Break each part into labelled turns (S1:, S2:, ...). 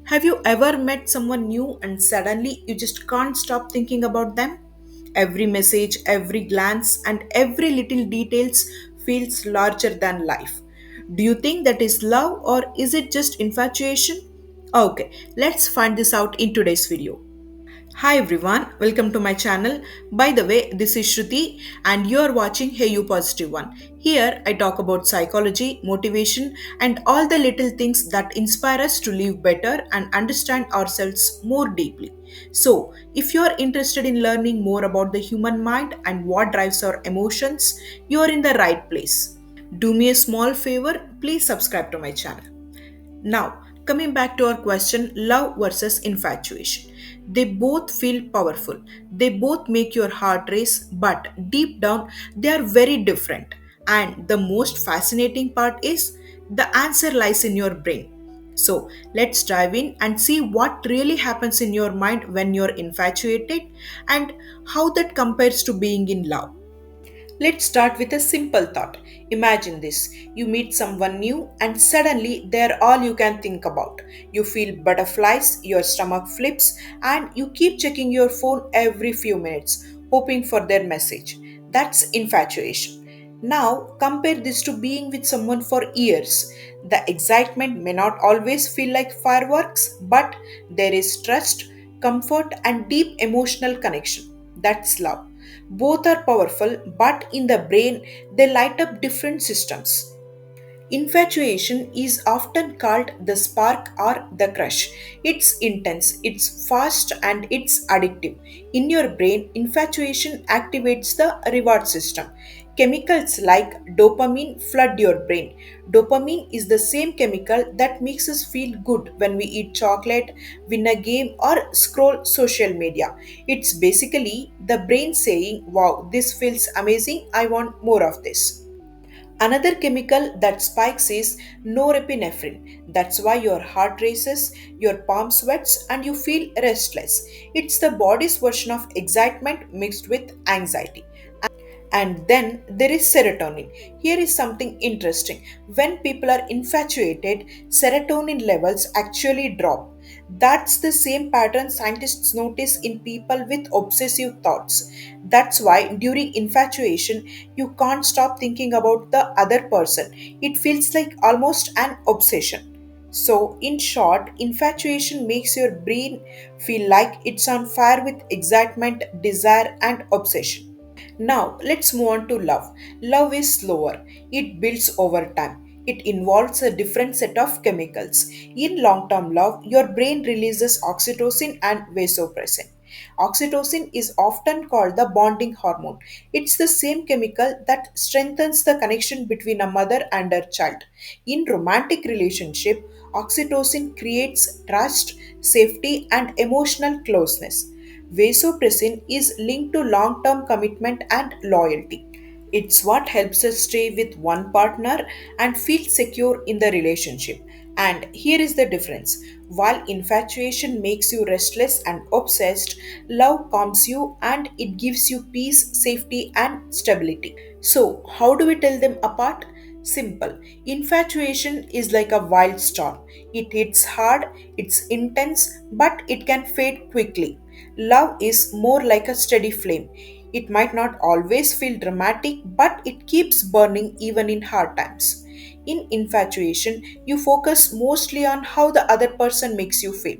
S1: Have you ever met someone new and suddenly you just can't stop thinking about them? Every message, every glance, and every little details feels larger than life. Do you think that is love or is it just infatuation? Okay, let's find this out in today's video. Hi everyone, welcome to my channel. By the way, this is Shruti and you are watching Hey You Positive One. Here I talk about psychology, motivation, and all the little things that inspire us to live better and understand ourselves more deeply. So, if you are interested in learning more about the human mind and what drives our emotions, you are in the right place. Do me a small favor, please subscribe to my channel. Now, coming back to our question love versus infatuation. They both feel powerful. They both make your heart race, but deep down, they are very different. And the most fascinating part is the answer lies in your brain. So, let's dive in and see what really happens in your mind when you're infatuated and how that compares to being in love. Let's start with a simple thought. Imagine this you meet someone new, and suddenly they're all you can think about. You feel butterflies, your stomach flips, and you keep checking your phone every few minutes, hoping for their message. That's infatuation. Now, compare this to being with someone for years. The excitement may not always feel like fireworks, but there is trust, comfort, and deep emotional connection. That's love. Both are powerful, but in the brain, they light up different systems. Infatuation is often called the spark or the crush. It's intense, it's fast, and it's addictive. In your brain, infatuation activates the reward system. Chemicals like dopamine flood your brain. Dopamine is the same chemical that makes us feel good when we eat chocolate, win a game, or scroll social media. It's basically the brain saying, wow, this feels amazing, I want more of this. Another chemical that spikes is norepinephrine. That's why your heart races, your palm sweats, and you feel restless. It's the body's version of excitement mixed with anxiety. And then there is serotonin. Here is something interesting. When people are infatuated, serotonin levels actually drop. That's the same pattern scientists notice in people with obsessive thoughts. That's why during infatuation, you can't stop thinking about the other person. It feels like almost an obsession. So, in short, infatuation makes your brain feel like it's on fire with excitement, desire, and obsession. Now, let's move on to love. Love is slower, it builds over time. It involves a different set of chemicals. In long term love, your brain releases oxytocin and vasopressin. Oxytocin is often called the bonding hormone. It's the same chemical that strengthens the connection between a mother and her child. In romantic relationship, oxytocin creates trust, safety, and emotional closeness. Vasopressin is linked to long term commitment and loyalty. It's what helps us stay with one partner and feel secure in the relationship. And here is the difference. While infatuation makes you restless and obsessed, love calms you and it gives you peace, safety, and stability. So, how do we tell them apart? Simple. Infatuation is like a wild storm. It hits hard, it's intense, but it can fade quickly. Love is more like a steady flame. It might not always feel dramatic, but it keeps burning even in hard times. In infatuation, you focus mostly on how the other person makes you feel.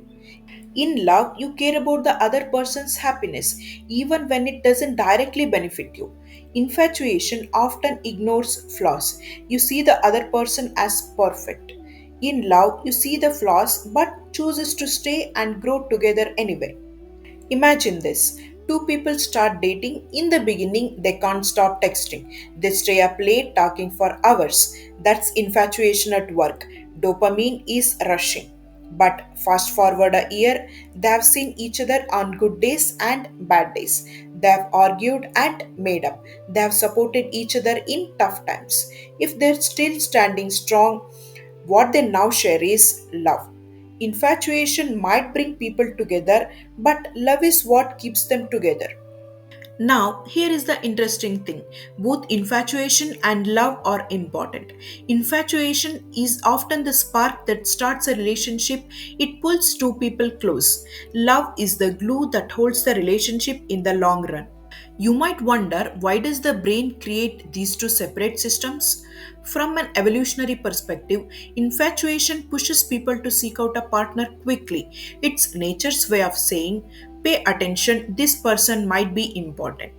S1: In love, you care about the other person's happiness, even when it doesn't directly benefit you. Infatuation often ignores flaws. You see the other person as perfect. In love, you see the flaws but chooses to stay and grow together anyway. Imagine this. Two people start dating. In the beginning, they can't stop texting. They stay up late talking for hours. That's infatuation at work. Dopamine is rushing. But fast forward a year, they have seen each other on good days and bad days. They have argued and made up. They have supported each other in tough times. If they're still standing strong, what they now share is love. Infatuation might bring people together, but love is what keeps them together. Now, here is the interesting thing, both infatuation and love are important. Infatuation is often the spark that starts a relationship, it pulls two people close. Love is the glue that holds the relationship in the long run. You might wonder, why does the brain create these two separate systems? From an evolutionary perspective, infatuation pushes people to seek out a partner quickly. It's nature's way of saying, pay attention, this person might be important.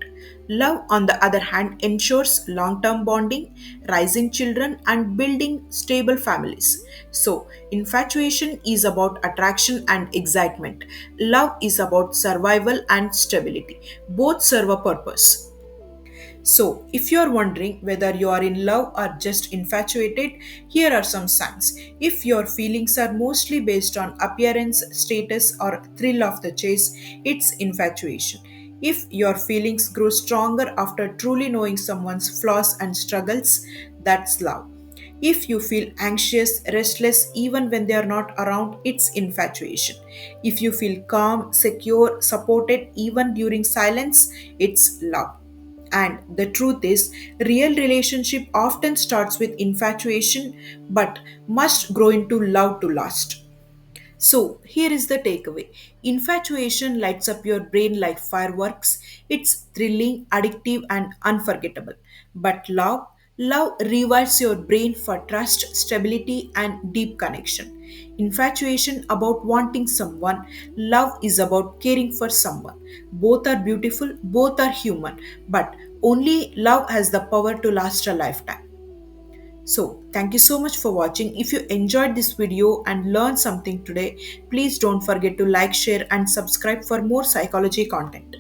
S1: Love, on the other hand, ensures long term bonding, raising children, and building stable families. So, infatuation is about attraction and excitement. Love is about survival and stability. Both serve a purpose. So, if you're wondering whether you are in love or just infatuated, here are some signs. If your feelings are mostly based on appearance, status, or thrill of the chase, it's infatuation. If your feelings grow stronger after truly knowing someone's flaws and struggles, that's love. If you feel anxious, restless, even when they are not around, it's infatuation. If you feel calm, secure, supported, even during silence, it's love. And the truth is, real relationship often starts with infatuation but must grow into love to last. So, here is the takeaway. Infatuation lights up your brain like fireworks. It's thrilling, addictive, and unforgettable. But love rewires your brain for trust, stability, and deep connection. Infatuation about wanting someone, love is about caring for someone. Both are beautiful, both are human, but only love has the power to last a lifetime. So, thank you so much for watching. If you enjoyed this video and learned something today, please don't forget to like, share, and subscribe for more psychology content.